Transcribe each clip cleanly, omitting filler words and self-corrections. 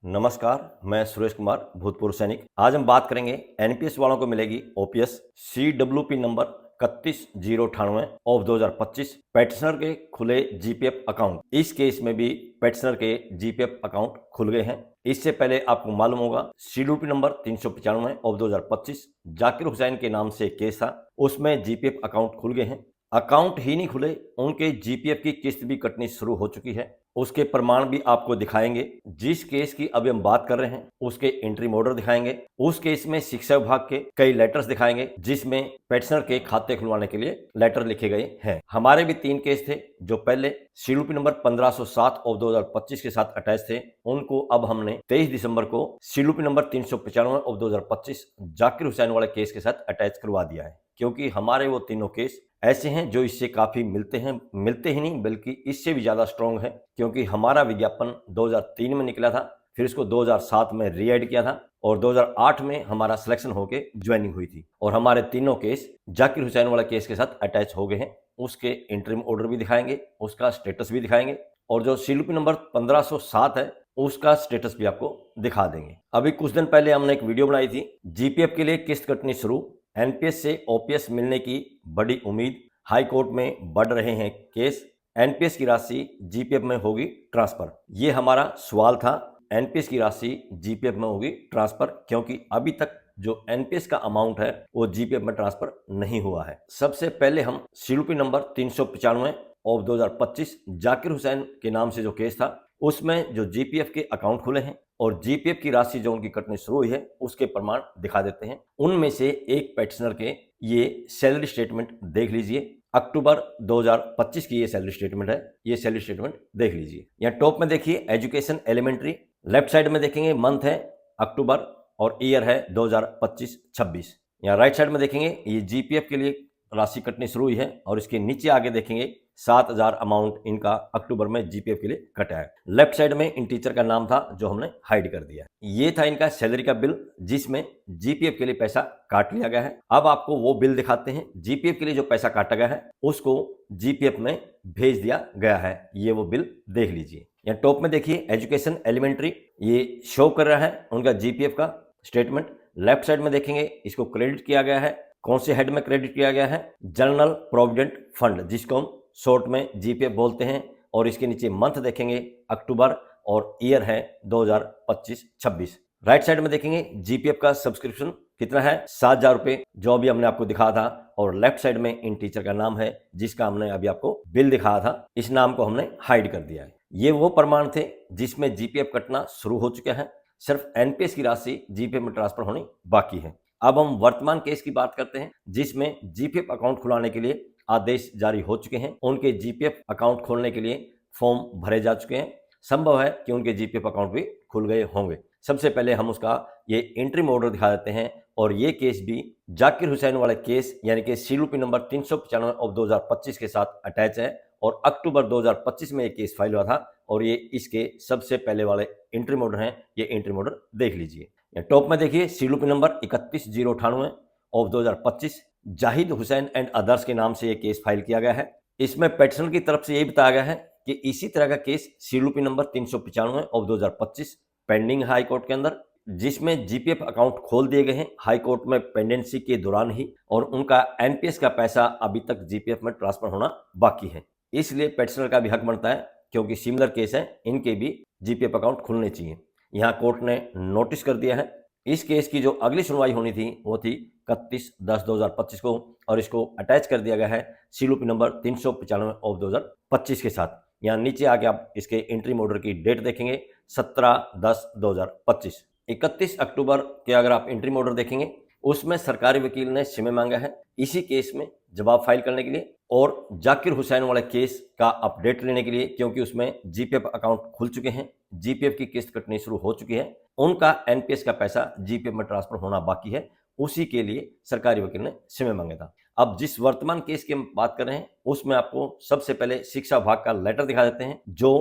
नमस्कार, मैं सुरेश कुमार, भूतपूर्व सैनिक। आज हम बात करेंगे एनपीएस वालों को मिलेगी OPS CWP number 31098 of 2025 petitioner के खुले जीपीएफ अकाउंट। इस केस में भी पेटिशनर के जीपीएफ अकाउंट खुल गए हैं। इससे पहले आपको मालूम होगा CWP number 395 of 2025 Zakir Hussain के नाम से केस था, उसमें जीपीएफ अकाउंट खुल गए हैं। अकाउंट ही नहीं खुले, उनके जीपीएफ की किस्त भी कटनी शुरू हो चुकी है। उसके प्रमाण भी आपको दिखाएंगे। जिस केस की अभी हम बात कर रहे हैं उसके इंट्रीम ऑर्डर दिखाएंगे। उस केस में शिक्षा विभाग के कई लेटर्स दिखाएंगे जिसमें पेटिशनर के खाते खुलवाने के लिए लेटर लिखे गए हैं। हमारे भी 3 केस थे जो पहले CWP नंबर 1507 ऑफ 2025 के साथ अटैच थे, उनको अब हमने 23 दिसंबर को CWP number 395 of 2025 Zakir Hussain वाले केस के साथ अटैच करवा दिया है, क्योंकि हमारे वो तीनों केस ऐसे हैं जो इससे काफी मिलते ही नहीं बल्कि इससे भी ज्यादा स्ट्रॉन्ग है, क्योंकि हमारा विज्ञापन 2003 में निकला था, फिर इसको 2007 में रीएड किया था और 2008 में हमारा सिलेक्शन होके ज्वाइनिंग हुई थी और हमारे तीनों केस जाकिर हुसैन वाला केस के साथ अटैच हो गए हैं। उसके इंटरिम ऑर्डर भी दिखाएंगे, उसका स्टेटस भी दिखाएंगे और जो CWP नंबर 1507 है उसका स्टेटस भी आपको दिखा देंगे। अभी कुछ दिन पहले हमने एक वीडियो बनाई थी, जीपीएफ के लिए किस्त कटनी शुरू, एनपीएस से ओपीएस मिलने की बड़ी उम्मीद, हाई कोर्ट में बढ़ रहे हैं केस, एनपीएस की राशि जीपीएफ में होगी ट्रांसफर। ये हमारा सवाल था, एनपीएस की राशि जीपीएफ में होगी ट्रांसफर, क्योंकि अभी तक जो एनपीएस का अमाउंट है वो जीपीएफ में ट्रांसफर नहीं हुआ है। सबसे पहले हम CWP number 395 of 2025 Zakir Hussain के नाम से जो केस था उसमें जो जीपीएफ के अकाउंट खुले हैं और जीपीएफ की राशि जो उनकी कटनी शुरू हुई है उसके प्रमाण दिखा देते हैं। उनमें से एक पेटिशनर के ये सैलरी स्टेटमेंट देख लीजिए, अक्टूबर 2025 की ये सैलरी स्टेटमेंट है, ये सैलरी स्टेटमेंट देख लीजिए। यहाँ टॉप में देखिए एजुकेशन एलिमेंट्री, लेफ्ट साइड में देखेंगे मंथ है अक्टूबर और ईयर है 2025-26। यहाँ राइट साइड में देखेंगे ये जीपीएफ के लिए राशि कटनी शुरू हुई है और इसके नीचे आगे देखेंगे 7,000 अमाउंट इनका अक्टूबर में जीपीएफ के लिए कटा है। लेफ्ट साइड में इन टीचर का नाम था जो हमने हाइड कर दिया। ये था इनका सैलरी का बिल जिसमें जीपीएफ के लिए पैसा काट लिया गया है। अब आपको वो बिल दिखाते हैं, जीपीएफ के लिए जो पैसा काटा गया है उसको जीपीएफ में भेज दिया गया है, ये वो बिल देख लीजिए। यहाँ टॉप में देखिए एजुकेशन एलिमेंट्री, ये शो कर रहा है उनका जीपीएफ का स्टेटमेंट। लेफ्ट साइड में देखेंगे इसको क्रेडिट किया गया है, कौन से हेड में क्रेडिट किया गया है, जनरल प्रोविडेंट फंड जिसको हम शॉर्ट में जीपीएफ बोलते हैं, और इसके नीचे मंथ देखेंगे अक्टूबर और ईयर है 2025-26। राइट साइड में देखेंगे जीपीएफ का सब्सक्रिप्शन कितना है, 7,000 रुपए, जो अभी हमने आपको दिखाया था, और लेफ्ट साइड में इन टीचर का नाम है जिसका हमने अभी आपको बिल दिखाया था, इस नाम को हमने हाइड कर दिया है। ये वो प्रमाण थे जिसमें जीपीएफ कटना शुरू हो चुका है, सिर्फ एनपीएस की राशि जीपीएफ में ट्रांसफर होनी बाकी है। अब हम वर्तमान केस की बात करते हैं जिसमें जीपीएफ अकाउंट खुलाने के लिए आदेश जारी हो चुके हैं। उनके जीपीएफ अकाउंट खोलने के लिए फॉर्म भरे जा चुके हैं, संभव है कि उनके जीपीएफ अकाउंट भी खुल गए होंगे। सबसे पहले हम उसका ये इंट्रीम ऑर्डर दिखा देते हैं, और ये केस भी जाकिर हुसैन वाला केस यानी कि CWP नंबर 395 ऑफ 2025 के साथ अटैच है और अक्टूबर 2025 में ये केस फाइल हुआ था, और ये इसके सबसे पहले वाले इंट्रीम ऑर्डर हैं। ये इंट्रीम ऑर्डर देख लीजिए। टॉप में देखिए CWP number 31098 of 2025 Zahid Hussain and others के नाम से ये केस फाइल किया गया है। इसमें पेटिशनर की तरफ से ये बताया गया है कि इसी तरह का case CWP number 395 of 2025 pending high court के अंदर, जिसमें जीपीएफ अकाउंट खोल दिए गए हैं हाई कोर्ट में पेंडेंसी के दौरान ही, और उनका एनपीएस का पैसा अभी तक जीपीएफ में ट्रांसफर होना बाकी है। इसलिए पेटिशनर का भी हक बनता है, क्योंकि सिमिलर केस है, इनके भी जीपीएफ अकाउंट खुलने चाहिए। यहाँ कोर्ट ने नोटिस कर दिया है। इस केस की जो अगली सुनवाई होनी थी वो थी 31/10/2025 को, और इसको अटैच कर दिया गया है CWP नंबर 395 ऑफ 2025 के साथ। यहाँ नीचे आके आप इसके इंट्रीम ऑर्डर की डेट देखेंगे 17/10/2025। 31 अक्टूबर के अगर आप इंट्रीम ऑर्डर देखेंगे उसमें सरकारी वकील ने समय मांगा है इसी केस में जवाब फाइल करने के लिए और जाकिर हुसैन वाले केस का अपडेट लेने के लिए, क्योंकि उसमें जीपीएफ अकाउंट खुल चुके हैं, जीपीएफ की किस्त कटनी शुरू हो चुकी है, उनका एनपीएस का पैसा जीपीएफ में ट्रांसफर होना बाकी है, उसी के लिए सरकारी वकील ने समय मांगा था। अब जिस वर्तमान केस की हम बात कर रहे हैं उसमें आपको सबसे पहले शिक्षा विभाग का लेटर दिखा देते हैं जो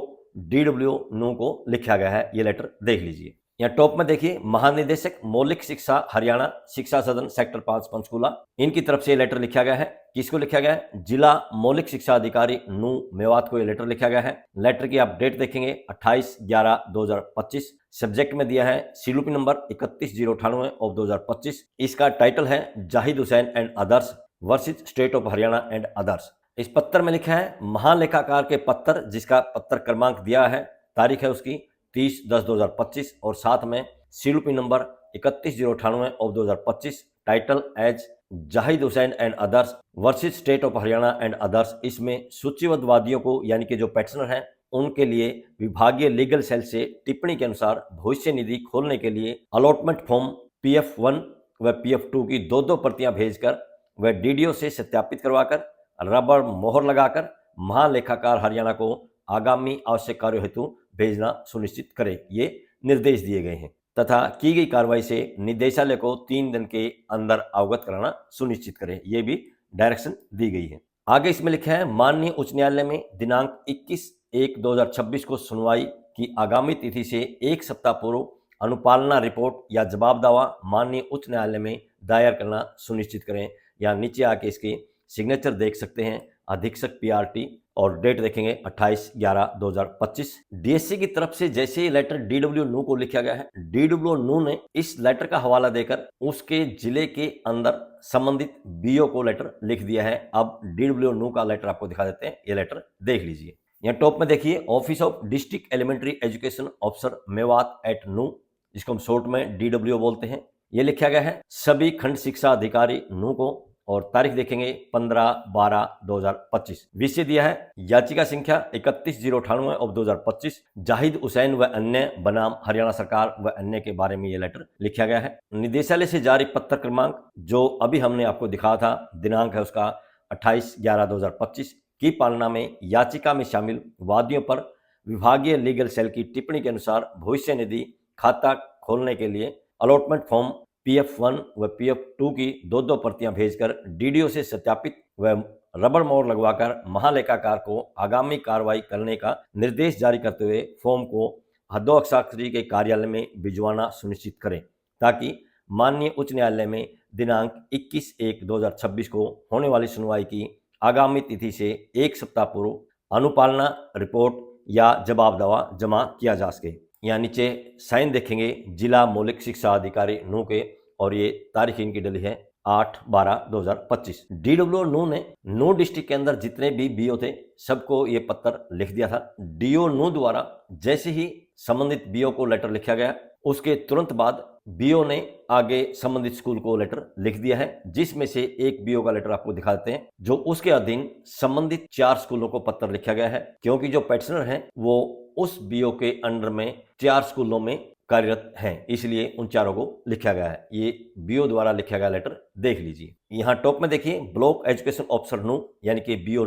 DW नू को लिखा गया है। ये लेटर देख लीजिए। यहाँ टॉप में देखिए महानिदेशक मौलिक शिक्षा हरियाणा शिक्षा सदन सेक्टर 5 पंचकूला, इनकी तरफ से लेटर लिखा गया है। किसको लिखा गया है? जिला मौलिक शिक्षा अधिकारी नू मेवात को ये लेटर लिखा गया है। लेटर की आप डेट देखेंगे 28/11/2025। सब्जेक्ट में दिया है सीलूपी नंबर 31098/2025। इसका टाइटल है Zahid Hussain and others versus state of Haryana and others. इस पत्र में लिखा है महालेखाकार के पत्र, जिसका पत्र क्रमांक दिया है, तारीख है उसकी 30/10/2025 और साथ में सीलूपी number 31098/2025, title as Zahid Hussain and others versus state of Haryana and others. इसमें सूचीबद्ध वादियों को यानी कि जो पेटिशनर हैं उनके लिए विभागीय लीगल सेल से टिप्पणी के अनुसार भविष्य निधि खोलने के लिए अलॉटमेंट फॉर्म PF1 व PF2 की दो प्रतियां भेजकर व DDO से सत्यापित करवाकर रबर मोहर लगाकर महालेखाकार हरियाणा को आगामी आवश्यक कार्यों हेतु भेजना सुनिश्चित करें। ये निर्देश दिए गए हैं तथा की गई कार्रवाई से निदेशालय को 3 दिन के अंदर अवगत कराना सुनिश्चित करें। ये भी डायरेक्शन दी गई है। आगे इसमें लिखा है माननीय उच्च न्यायालय में दिनांक 21/1/2026 को सुनवाई की आगामी तिथि से 1 सप्ताह पूर्व अनुपालना रिपोर्ट या जवाब दावा माननीय उच्च न्यायालय में दायर करना सुनिश्चित करें। या नीचे आके इसके सिग्नेचर देख सकते हैं, अधीक्षक PRT, और डेट देखेंगे 28/11/2025। DSC की तरफ से जैसे ही लेटर DW नू को लिखा गया है, DW नू ने इस लेटर का हवाला देकर उसके जिले के अंदर संबंधित BO को लेटर लिख दिया है। अब DW नू का लेटर आपको दिखा देते हैं, ये लेटर देख लीजिए। यहाँ टॉप में देखिए office of district elementary education officer Mewat at Nuh, जिसको हम शॉर्ट में DWO बोलते हैं, ये लिखा गया है सभी खंड शिक्षा अधिकारी नू को, और तारीख देखेंगे 15/12/2025। विषय दिया है याचिका संख्या 31/098/2025 जाहिद हुसैन व अन्य बनाम हरियाणा सरकार व अन्य के बारे में ये लेटर लिखा गया है। निदेशालय से जारी पत्र क्रमांक जो अभी हमने आपको दिखाया था, दिनांक है उसका 28/11/2025 की पालना में याचिका में शामिल वादियों पर विभागीय लीगल सेल की टिप्पणी के अनुसार भविष्य निधि खाता खोलने के लिए अलॉटमेंट फॉर्म PF1 व PF2 की दो प्रतियां भेजकर DDO से सत्यापित व रबर मोहर लगवाकर महालेखाकार को आगामी कार्रवाई करने का निर्देश जारी करते हुए फॉर्म को हस्ताक्षरी के कार्यालय में भिजवाना सुनिश्चित करें, ताकि माननीय उच्च न्यायालय में दिनांक 21/1/2026 को होने वाली सुनवाई की आगामी तिथि से 1 सप्ताह पूर्व अनुपालना रिपोर्ट या जवाब दावा जमा किया जा सके। यहाँ नीचे साइन देखेंगे जिला मौलिक शिक्षा अधिकारी नू के, और ये तारीख इनकी डली है 8/12/2025। DW नू ने नू डिस्ट्रिक्ट के अंदर जितने भी BO थे सबको ये पत्र लिख दिया था। DO नू द्वारा जैसे ही संबंधित BO को लेटर लिखा गया, उसके तुरंत बाद BO ने आगे संबंधित स्कूल को लेटर लिख दिया है, जिसमें से एक BO का लेटर आपको दिखा देते हैं, जो उसके अधीन संबंधित 4 स्कूलों को पत्र लिखा गया है, क्योंकि जो पेटिशनर हैं वो उस BO के अंडर में 4 स्कूलों में कार्यरत हैं, इसलिए उन चारों को लिखा गया है। ये BO द्वारा लिखा गया लेटर देख लीजिए। यहाँ टॉप में देखिए ब्लॉक एजुकेशन ऑफिसर नू यानी कि BO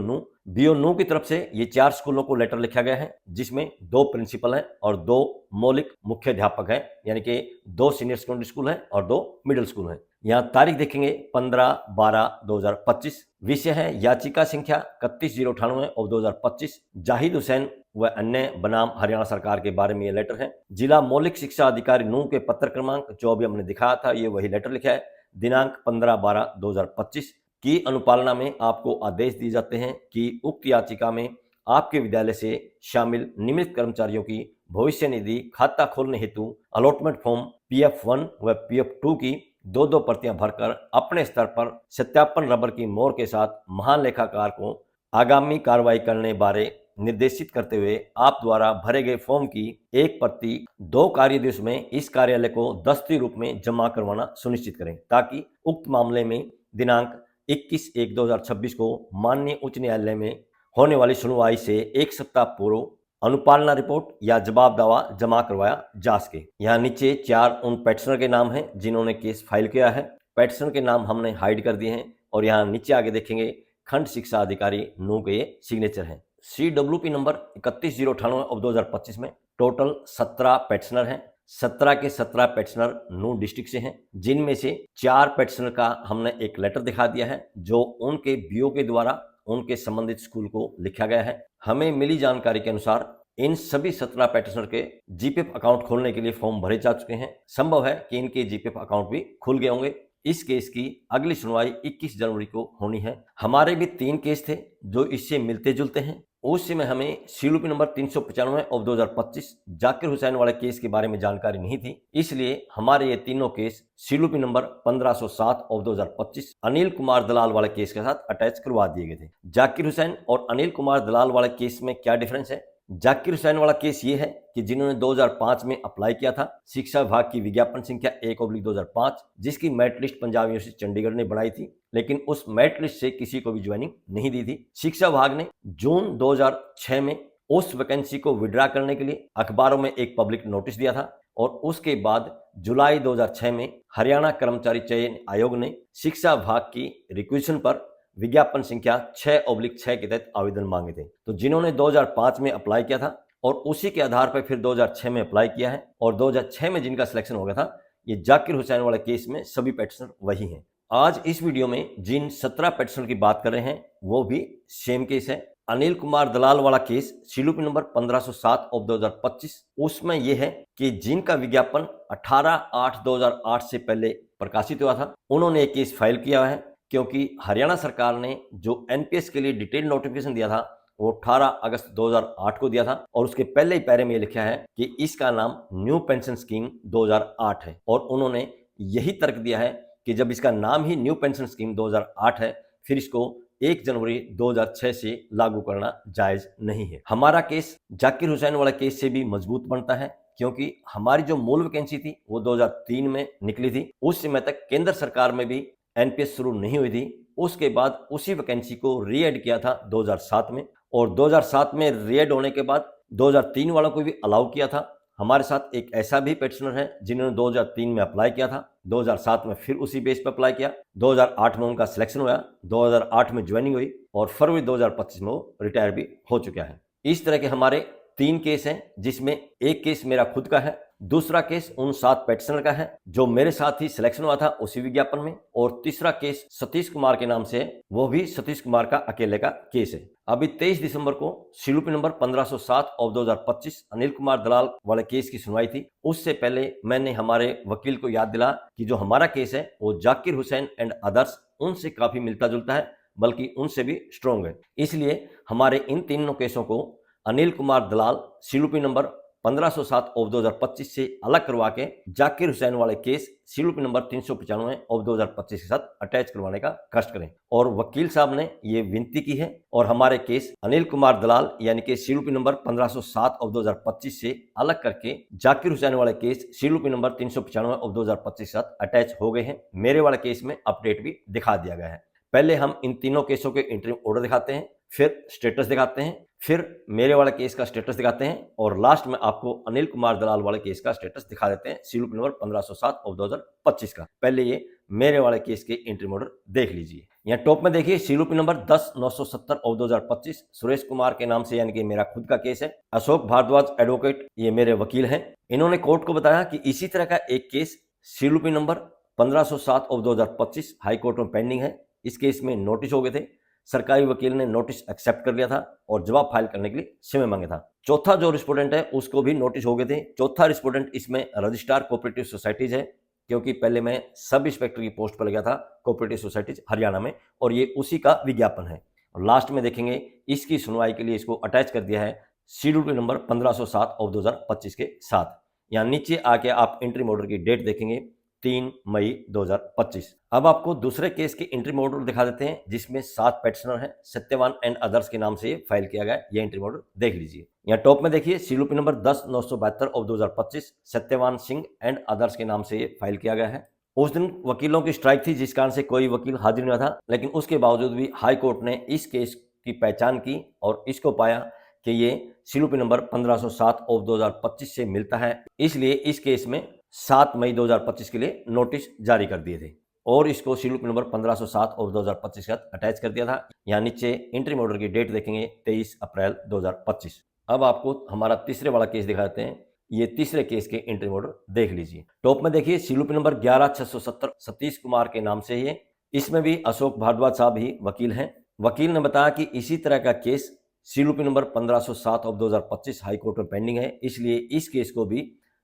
नू की तरफ से ये 4 स्कूलों को लेटर लिखा गया है, जिसमें 2 प्रिंसिपल हैं और 2 मौलिक मुख्य अध्यापक हैं, यानी कि 2 सीनियर सेकेंडरी स्कूल हैं और 2 मिडिल स्कूल हैं। यहाँ तारीख देखेंगे 15/12/2025। विषय है याचिका संख्या 31/098/2025 जाहिद हुसैन व अन्य बनाम हरियाणा सरकार के बारे में ये लेटर है। जिला मौलिक शिक्षा अधिकारी नू के पत्र क्रमांक जो अभी हमने दिखाया था, ये वही लेटर लिखा है, दिनांक 15/12/2025 की अनुपालना में आपको आदेश दिए जाते हैं कि उक्त याचिका में आपके विद्यालय से शामिल नियमित कर्मचारियों की भविष्य निधि खाता खोलने हेतु अलॉटमेंट फॉर्म PF1 व PF2 की दो प्रतियां भरकर अपने स्तर पर सत्यापन रबर की मोहर के साथ महालेखाकार को आगामी कार्रवाई करने बारे निर्देशित करते हुए आप द्वारा भरे गए फॉर्म की एक प्रति 2 कार्य दिवस में इस कार्यालय को दस्ती रूप में जमा करवाना सुनिश्चित करें, ताकि उक्त मामले में दिनांक 21/1/2026 को माननीय उच्च न्यायालय में होने वाली सुनवाई से 1 सप्ताह पूर्व अनुपालना रिपोर्ट या जवाब दावा जमा करवाया जा सके। यहाँ नीचे 4 उन पेटिशनर के नाम हैं जिन्होंने केस फाइल किया है। पेटिशनर के नाम हमने हाइड कर दिए हैं, और यहाँ नीचे आगे देखेंगे खंड शिक्षा अधिकारी नू के ये सिग्नेचर हैं। CWP नंबर 31/098/2025 में टोटल 17 पेटिशनर हैं। 17 के 17 पेटिशनर नू डिस्ट्रिक्ट से हैं, जिनमें से 4 पेटिशनर का हमने एक लेटर दिखा दिया है, जो उनके BO के द्वारा उनके संबंधित स्कूल को लिखा गया है। हमें मिली जानकारी के अनुसार इन सभी 17 पेटिशनर के जीपीएफ अकाउंट खोलने के लिए फॉर्म भरे जा चुके हैं। संभव है कि इनके जीपीएफ अकाउंट भी खुल गए होंगे। इस केस की अगली सुनवाई 21 जनवरी को होनी है। हमारे भी 3 केस थे जो इससे मिलते जुलते हैं। उस समय हमें सीलूपी नंबर 395 ऑफ 2025 जाकिर हुसैन वाले केस के बारे में जानकारी नहीं थी, इसलिए हमारे ये तीनों केस सीलूपी नंबर 1507 ऑफ 2025 अनिल कुमार दलाल वाले केस के साथ अटैच करवा दिए गए थे। जाकिर हुसैन और अनिल कुमार दलाल वाले केस में क्या डिफरेंस है? जाकिर हुसैन वाला केस ये है कि जिन्होंने 2005 में अप्लाई किया था शिक्षा विभाग की विज्ञापन संख्या 1/2005, जिसकी merit list Punjab university Chandigarh ने बनाई थी, लेकिन उस मेरिट लिस्ट से किसी को भी ज्वाइनिंग नहीं दी थी। शिक्षा विभाग ने जून 2006 में उस वैकेंसी को विड्रा करने के लिए अखबारों में एक पब्लिक नोटिस दिया था और उसके बाद जुलाई 2006 में हरियाणा कर्मचारी चयन आयोग ने शिक्षा विभाग की रिक्वेशन पर विज्ञापन संख्या 6/6 के तहत आवेदन मांगे थे। तो जिन्होंने 2005 में अप्लाई किया था और उसी के आधार पर फिर 2006 में अप्लाई किया है और 2006 में जिनका सिलेक्शन हो गया था, ये जाकिर हुसैन वाले केस में सभी पेटिशनर वही हैं। आज इस वीडियो में जिन 17 पेटिशनर की बात कर रहे हैं वो भी सेम केस है। अनिल कुमार दलाल वाला केस सीलूपी नंबर 1507 ऑफ 2025, उसमें यह है कि जिनका विज्ञापन 18/8/2008 से पहले प्रकाशित हुआ था, उन्होंने एक केस फाइल किया है क्योंकि हरियाणा सरकार ने जो एनपीएस के लिए डिटेल नोटिफिकेशन दिया था वो 18 अगस्त 2008 को दिया था और उसके पहले ही पैरे में लिखा है कि इसका नाम न्यू पेंशन स्कीम 2008 है और उन्होंने यही तर्क दिया है कि जब इसका नाम ही न्यू पेंशन स्कीम 2008 है, फिर इसको 1 जनवरी 2006 से लागू करना जायज नहीं है। हमारा केस जाकिर हुसैन वाला केस से भी मजबूत बनता है क्योंकि हमारी जो मूल वैकेंसी थी वो 2003 में निकली थी। उस समय तक केंद्र सरकार में भी एनपीएस शुरू नहीं हुई थी। उसके बाद उसी वैकेंसी को रीएड किया था 2007 में और 2007 में रीएड होने के बाद 2003 वालों को भी अलाउ किया था। हमारे साथ एक ऐसा भी पेटिशनर है जिन्होंने 2003 में अप्लाई किया था, 2007 में फिर उसी बेस पर अप्लाई किया, 2008 में उनका सिलेक्शन हुआ, 2008 में ज्वाइनिंग हुई और फरवरी 2025 में वो रिटायर भी हो चुका है। इस तरह के हमारे 3 केस हैं जिसमें एक केस मेरा खुद का है, दूसरा केस उन 7 पेटिशनर का है जो मेरे साथ ही सिलेक्शन हुआ था उसी विज्ञापन में, और तीसरा केस सतीश कुमार के नाम से है, वो भी सतीश कुमार का अकेले का केस है। अभी 23 दिसंबर को सीलूपी नंबर 1507 ऑफ 2025 अनिल कुमार दलाल वाले केस की सुनवाई थी। उससे पहले मैंने हमारे वकील को याद दिला कि जो हमारा केस है वो जाकिर हुसैन एंड अदर्स उनसे काफी मिलता जुलता है, बल्कि उनसे भी स्ट्रॉन्ग है। इसलिए हमारे इन तीनों केसों को अनिल कुमार दलाल सीलूपी नंबर 1507 ऑफ 2025 से अलग करवा के जाकिर हुसैन वाले केस सीलूपी नंबर 395 ऑफ 2025 के साथ अटैच करवाने का कष्ट करें। और वकील साहब ने ये विनती की है और हमारे केस अनिल कुमार दलाल यानी कि सीलूपी नंबर 1507 ऑफ 2025 से अलग करके जाकिर हुसैन वाले केस सीलूपी नंबर 395 ऑफ 2025 के साथ अटैच हो गए हैं। मेरे वाले केस में अपडेट भी दिखा दिया गया है। पहले हम इन तीनों केसों के इंटरिम ऑर्डर दिखाते हैं, फिर स्टेटस दिखाते हैं, फिर मेरे वाले केस का स्टेटस दिखाते हैं और लास्ट में आपको अनिल कुमार दलाल वाले केस का स्टेटस दिखा देते हैं सीलूपी नंबर 1507 ऑफ 2025 का। पहले ये मेरे वाले केस के इंटरिम ऑर्डर देख लीजिए। यहाँ टॉप में देखिए सीलूपी नंबर 10/970 ऑफ 2025 सुरेश कुमार के नाम से यानी कि मेरा खुद का केस है। अशोक भारद्वाज एडवोकेट ये मेरे वकील हैं। इन्होंने कोर्ट को बताया कि इसी तरह का एक केस सीलूपी नंबर 1507 ऑफ 2025 हाई कोर्ट में पेंडिंग है। इस केस में नोटिस हो गए थे, सरकारी वकील ने नोटिस एक्सेप्ट कर लिया था और जवाब फाइल करने के लिए समय मांगा था। चौथा जो रिस्पोंडेंट है उसको भी नोटिस हो गए थे। चौथा रिस्पोंडेंट इसमें रजिस्ट्रार कोऑपरेटिव सोसाइटीज है क्योंकि पहले मैं सब इंस्पेक्टर की पोस्ट पर लगा था कोऑपरेटिव सोसाइटीज हरियाणा में और ये उसी का विज्ञापन है। और लास्ट में देखेंगे इसकी सुनवाई के लिए इसको अटैच कर दिया है सीलूपी नंबर 1507 ऑफ 2025 के साथ। यहाँ नीचे आके आप इंटरिम ऑर्डर की डेट देखेंगे 3 मई 2025। अब आपको दूसरे केस की इंटरिम ऑर्डर दिखा देते हैं जिसमें 7 पेटिशनर हैं, सत्यवान एंड अदर्स के नाम से ये फाइल किया गया है। ये इंटरिम ऑर्डर देख लीजिए। यहाँ टॉप में देखिए सीलूपी number 10/972 of 2025 Satyavan Singh and others के नाम से ये फाइल किया गया है। उस दिन वकीलों की स्ट्राइक थी जिस कारण से कोई वकील हाजिर नहीं था, लेकिन उसके बावजूद भी हाई कोर्ट ने इस केस की पहचान की और इसको पाया कि ये सीलूपी नंबर 1507 ऑफ 2025 से मिलता है। इसलिए इस केस में 7 मई 2025 के लिए नोटिस जारी कर दिए थे और इसको सीलूपी नंबर 1507 ऑफ 2025 के साथ अटैच कर दिया था। यहाँ नीचे इंटरिम ऑर्डर की डेट देखेंगे 23 अप्रैल 2025। अब आपको हमारा तीसरे वाला केस दिखाते हैं। ये तीसरे केस के इंटरिम ऑर्डर देख लीजिए। टॉप में देखिए सीलूपी नंबर 11/670 सतीश कुमार के नाम से ये, इसमें भी अशोक भारद्वाज साहब ही वकील हैं। वकील ने बताया कि इसी तरह का केस सीलूपी नंबर 1507 ऑफ 2025 हाई कोर्ट में पेंडिंग है, इसलिए इस केस को भी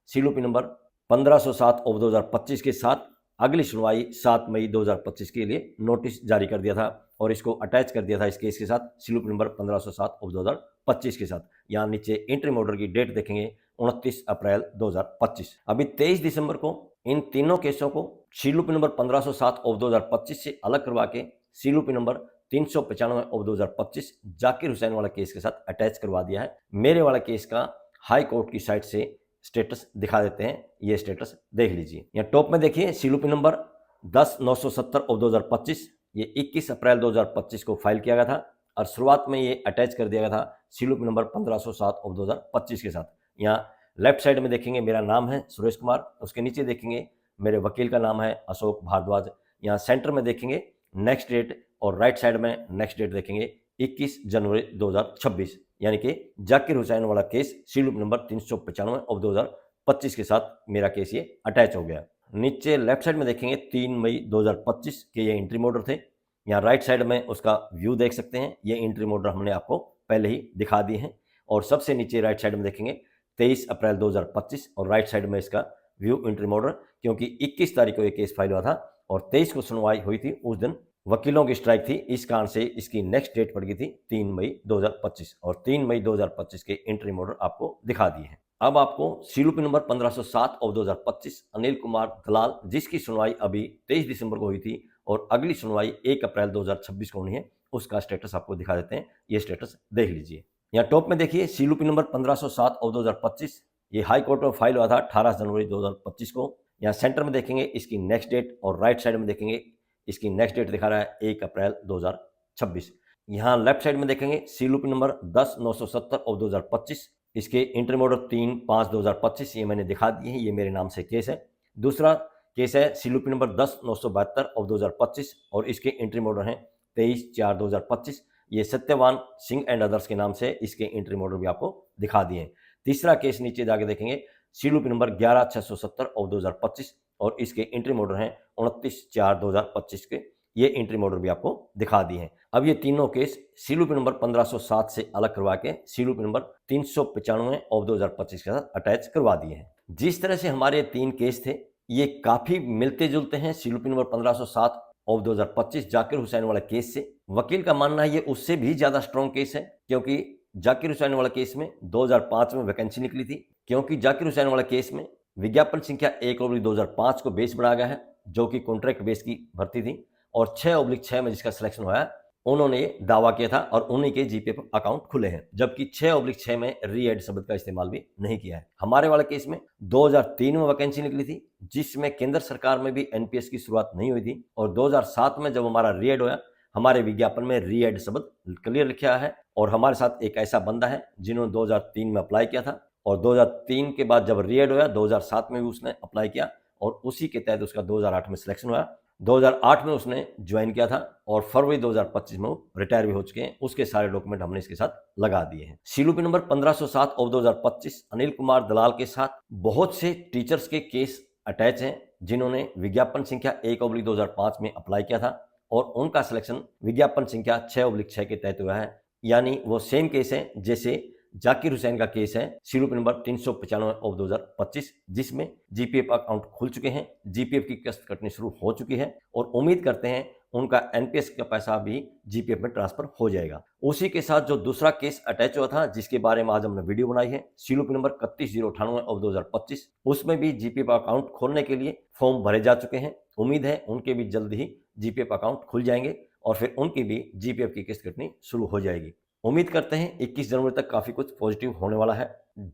सीलूपी नंबर 1507 ऑफ 2025 के साथ अगली सुनवाई 7 मई 2025 के लिए नोटिस जारी कर दिया था और इसको अटैच कर दिया था इस केस के साथ सीलूपी नंबर 1507 ऑफ 2025 के साथ। यहाँ नीचे इंट्रीम ऑर्डर की डेट देखेंगे 29 अप्रैल 2025। अभी 23 दिसंबर को इन तीनों केसों को सीलूपी नंबर 1507 ऑफ 2025 से अलग करवा के सीलूपी नंबर 395 ऑफ 2025 जाकिर हुसैन वाला केस के साथ अटैच करवा दिया है। मेरे वाला केस का हाई कोर्ट की साइड से स्टेटस दिखा देते हैं, ये स्टेटस देख लीजिए। यहाँ टॉप में देखिए सीलूपी नंबर 10970 ऑफ 2025, ये 21 अप्रैल 2025 को फाइल किया गया था और शुरुआत में ये अटैच कर दिया गया था सीलूपी नंबर 1507 ऑफ 2025 के साथ। यहाँ लेफ्ट साइड में देखेंगे मेरा नाम है सुरेश कुमार, उसके नीचे देखेंगे मेरे वकील का नाम है अशोक भारद्वाज। यहाँ सेंटर में देखेंगे नेक्स्ट डेट और राइट साइड में नेक्स्ट डेट देखेंगे 21 जनवरी 2026, यानी कि जाकिर हुसैन वाला केस सीलूपी नंबर 395 ऑफ 2025 के साथ मेरा केस ये अटैच हो गया। नीचे लेफ्ट साइड में देखेंगे 3 मई 2025 के ये इंट्रीम ऑर्डर थे। यहाँ राइट साइड में उसका व्यू देख सकते हैं, ये इंट्रीम ऑर्डर हमने आपको पहले ही दिखा दिए हैं। और सबसे नीचे राइट साइड में देखेंगे 23 अप्रैल 2025 और राइट साइड में इसका व्यू इंट्रीम ऑर्डर, क्योंकि 21 तारीख को ये केस फाइल हुआ था और 23 को सुनवाई हुई थी, उस दिन वकीलों की स्ट्राइक थी, इस कारण से इसकी नेक्स्ट डेट पड़ गई थी 3 मई 2025 और 3 मई 2025 के इंट्रीम ऑर्डर आपको दिखा दिए हैं। अब आपको सीलूपी नंबर 1507 ऑफ 2025 अनिल कुमार दलाल, जिसकी सुनवाई अभी 23 दिसंबर को हुई थी और अगली सुनवाई 1 अप्रैल 2026 को होनी है, उसका स्टेटस आपको दिखा देते हैं, ये स्टेटस देख लीजिए। यहाँ टॉप में देखिए सीलूपी नंबर 1507 ऑफ 2025, ये हाई कोर्ट में फाइल हुआ था 18 जनवरी 2025 को। यहाँ सेंटर में देखेंगे इसकी नेक्स्ट डेट और राइट साइड में देखेंगे इसकी नेक्स्ट डेट दिखा रहा है 1 अप्रैल 2026। यहाँ लेफ्ट साइड में देखेंगे सीलूपी नंबर 10970 ऑफ 2025, इसके इंट्रीम ऑर्डर 3/5/2025 ये मैंने दिखा दिए हैं, ये मेरे नाम से केस है। दूसरा केस है सीलूपी नंबर 10972 ऑफ 2025 और इसके इंट्रीम ऑर्डर हैं 23/4/2025, ये सत्यवान सिंह एंड अदर्स के नाम से इसके इंट्रीम ऑर्डर भी आपको दिखा दिए हैं। तीसरा केस नीचे जाके देखेंगे सीलूपी नंबर 11670 ऑफ 2025 और इसके इंट्रीम ऑर्डर हैं 29/4/2025 के, ये इंट्रीम ऑर्डर भी आपको दिखा दिए हैं। अब ये तीनों केस सीलूपी नंबर 1507 से अलग करवा के सीलूपी नंबर 395 ऑफ 2025 के साथ अटैच करवा दिए हैं। जिस तरह से हमारे 3 केस थे ये काफी मिलते जुलते हैं सीलूपी नंबर 1507 ऑफ 2025 जाकिर हुसैन वाला केस से। वकील का मानना है ये उससे भी ज्यादा स्ट्रॉन्ग केस है, क्योंकि जाकिर हुसैन वाला केस में 2005 में वैकेंसी निकली थी, क्योंकि जाकिर हुसैन वाला केस में विज्ञापन संख्या 1/2005 को बेस बढ़ाया गया है, जो कि कॉन्ट्रैक्ट बेस की भर्ती थी, और 6/6 में जिसका सिलेक्शन हुआ उन्होंने ये दावा किया था और उन्हीं के जीपीएफ अकाउंट खुले हैं, जबकि 6/6 में री एड शब्द का इस्तेमाल भी नहीं किया है। हमारे वाले केस में 2003 में वैकेंसी निकली थी, जिसमें केंद्र सरकार में भी एनपीएस की शुरुआत नहीं हुई थी, और 2007 में जब हमारा री एड हुआ हमारे विज्ञापन में री एड शब्द क्लियर लिखा है। और हमारे साथ एक ऐसा बंदा है जिन्होंने 2003 में अप्लाई किया था और 2003 के बाद जब री एड हुआ 2007 में भी उसने अप्लाई किया और उसी के तहत उसका 2008 में सिलेक्शन हुआ। 2008 में उसने ज्वाइन किया था और फरवरी 2025 में वो रिटायर भी हो चुके हैं। उसके सारे डॉक्यूमेंट हमने इसके साथ लगा दिए हैं। सीलूपी नंबर 1507 ऑफ 2025 अनिल कुमार दलाल के साथ बहुत से टीचर्स के केस अटैच हैं, जिन्होंने विज्ञापन संख्या 1/2005 में अप्लाई किया था और उनका सिलेक्शन विज्ञापन संख्या 6/6 के तहत हुआ है। यानी वो सेम केस है जैसे जाकिर हुसैन का केस है सीलूपी नंबर 395 ऑफ 2025, जिसमें जीपीएफ अकाउंट खुल चुके हैं, जीपीएफ की किस्त कटनी शुरू हो चुकी है और उम्मीद करते हैं उनका एनपीएस का पैसा भी जीपीएफ में ट्रांसफर हो जाएगा। उसी के साथ जो दूसरा केस अटैच हुआ था जिसके बारे में आज हमने वीडियो बनाई है सीलूपी नंबर 31098 ऑफ 2025, उसमें भी जीपीएफ अकाउंट खोलने के लिए फॉर्म भरे जा चुके हैं। उम्मीद है उनके भी जल्द ही जीपीएफ अकाउंट खुल जाएंगे और फिर उनकी भी जीपीएफ की किस्त कटनी शुरू हो जाएगी। उम्मीद करते हैं 21 जनवरी तक काफी कुछ पॉजिटिव होने वाला है।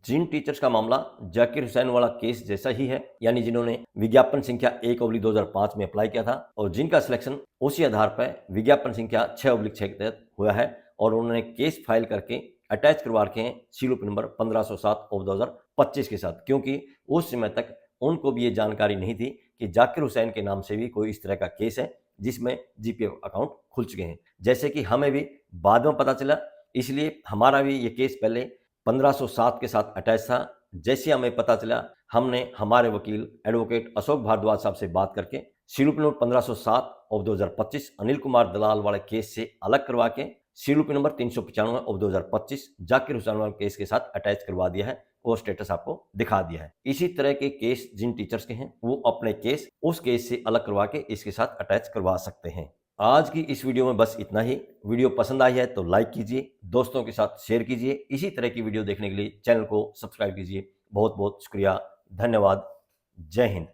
जिन टीचर्स का मामला जाकिर हुसैन वाला केस जैसा ही है, यानी जिन्होंने विज्ञापन संख्या 1/2005 में अप्लाई किया था और जिनका सिलेक्शन उसी आधार पर विज्ञापन संख्या 6/6 के तहत हुआ है और उन्होंने केस फाइल करके अटैच करवा रखे हैं सीलूपी नंबर 1507 ऑफ 2025 के साथ, क्योंकि उस समय तक उनको भी ये जानकारी नहीं थी कि जाकिर हुसैन के नाम से भी कोई इस तरह का केस है जिसमें जीपीएफ अकाउंट खुल चुके हैं, जैसे कि हमें भी बाद में पता चला। इसलिए हमारा भी ये केस पहले 1507 के साथ अटैच था। जैसे हमें पता चला हमने हमारे वकील एडवोकेट अशोक भारद्वाज साहब से बात करके सीलूपी नंबर 1507 ऑफ 2025 अनिल कुमार दलाल वाले केस से अलग करवा के सीडब्ल्यूपी नंबर 395 ऑफ 2025 जाकिर हुसैन वाला केस के साथ अटैच करवा दिया है और स्टेटस आपको दिखा दिया है। इसी तरह के केस जिन टीचर्स के हैं वो अपने केस उस केस से अलग करवा के इसके साथ अटैच करवा सकते हैं। आज की इस वीडियो में बस इतना ही। वीडियो पसंद आई है तो लाइक कीजिए, दोस्तों के साथ शेयर कीजिए। इसी तरह की वीडियो देखने के लिए चैनल को सब्सक्राइब कीजिए। बहुत बहुत शुक्रिया, धन्यवाद, जय हिंद।